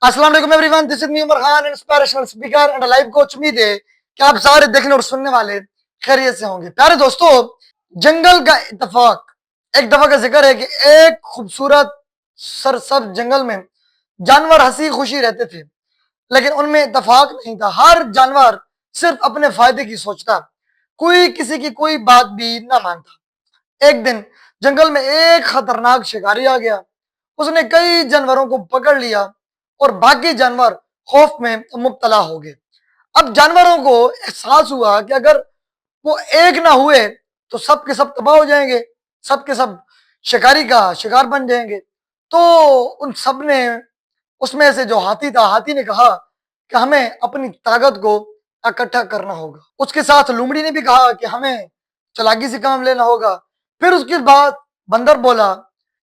अस्सलाम वालेकुम everyone, this is me Umar Khan, inspirational speaker and life coach. उम्मीद है कि आप सारे देखने और सुनने वाले खैरियत से होंगे। प्यारे दोस्तों, जंगल का इत्तेफाक, एक दफा का जिक्र है कि एक खूबसूरत सरसब्ज जंगल में जानवर हंसी खुशी रहते थे, लेकिन उनमें इत्तेफाक नहीं था। हर जानवर सिर्फ अपने फायदे की सोचता, कोई किसी की कोई बात भी ना मानता। एक दिन जंगल में एक खतरनाक शिकारी आ गया। उसने कई जानवरों को पकड़ लिया और बाकी जानवर खौफ में मुब्तला हो गए। अब जानवरों को एहसास हुआ कि अगर वो एक ना हुए तो सब के सब तबाह हो जाएंगे, सब के सब शिकारी का शिकार बन जाएंगे। तो उन सब ने, उसमें से जो हाथी था, हाथी ने कहा कि हमें अपनी ताकत को इकट्ठा करना होगा। उसके साथ लोमड़ी ने भी कहा कि हमें चालाकी से काम लेना होगा। फिर उसके बाद बंदर बोला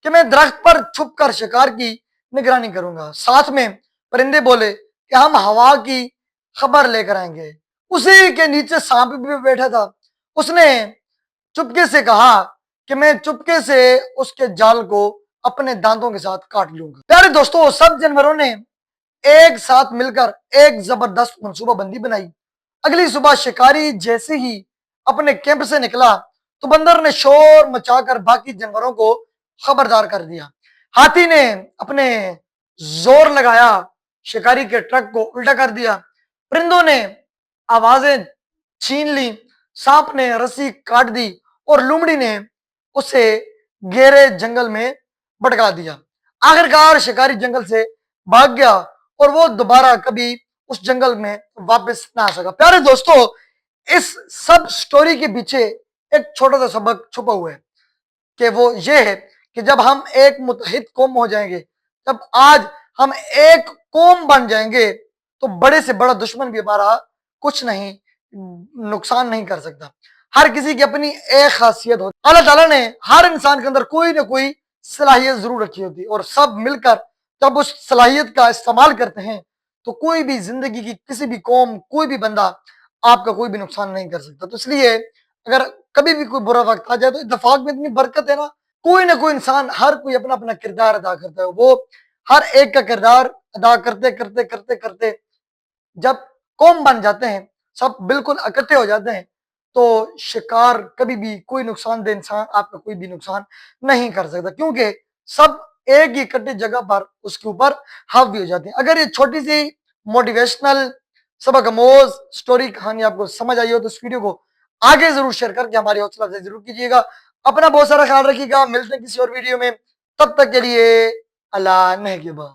कि मैं दरख्त पर छुप कर शिकार की निगरानी करूंगा। साथ में परिंदे बोले कि हम हवा की खबर लेकर आएंगे। उसी के नीचे सांप भी बैठा था। उसने चुपके से कहा कि मैं चुपके से उसके जाल को अपने दांतों के साथ काट लूंगा। प्यारे दोस्तों, सब जानवरों ने एक साथ मिलकर एक जबरदस्त मंसूबाबंदी बनाई। अगली सुबह शिकारी जैसे ही अपने कैंप से निकला तो बंदर ने शोर मचाकर बाकी जानवरों को खबरदार कर दिया। हाथी ने अपने जोर लगाया, शिकारी के ट्रक को उल्टा कर दिया। परिंदों ने आवाजें छीन ली, सांप ने रस्सी काट दी और लोमड़ी ने उसे गहरे जंगल में भटका दिया। आखिरकार शिकारी जंगल से भाग गया और वो दोबारा कभी उस जंगल में वापस ना आ सका। प्यारे दोस्तों, इस सब स्टोरी के पीछे एक छोटा सा सबक छुपा हुआ है कि वो ये है कि जब हम एक मुत्तहिद कौम हो जाएंगे, जब आज हम एक कौम बन जाएंगे, तो बड़े से बड़ा दुश्मन भी हमारा कुछ नहीं, नुकसान नहीं कर सकता। हर किसी की अपनी एक खासियत होती। अल्लाह ताला ने हर इंसान के अंदर कोई ना कोई सलाहियत जरूर रखी होती है, और सब मिलकर जब उस सलाहियत का इस्तेमाल करते हैं तो कोई भी जिंदगी की किसी भी कौम, कोई भी बंदा आपका कोई भी नुकसान नहीं कर सकता। तो इसलिए अगर कभी भी कोई बुरा वक्त आ जाए तो इत्तेफाक में इतनी बरकत है ना, कोई ना कोई इंसान, हर कोई अपना अपना किरदार अदा करता है। वो हर एक का किरदार अदा करते करते करते करते जब कौम बन जाते हैं, सब बिल्कुल इकट्ठे हो जाते हैं, तो शिकार कभी भी, कोई नुकसानदेह इंसान आपका कोई भी नुकसान नहीं कर सकता, क्योंकि सब एक ही इकट्ठी जगह पर उसके ऊपर हावी हो जाते हैं। अगर ये छोटी सी मोटिवेशनल सबक आमोज स्टोरी कहानी आपको समझ आई हो तो इस वीडियो को आगे जरूर शेयर करके हमारी हौसला अफजाई जरूर कीजिएगा। अपना बहुत सारा ख्याल रखिएगा। मिलते हैं किसी और वीडियो में, तब तक के लिए अल्लाह नेगेबान।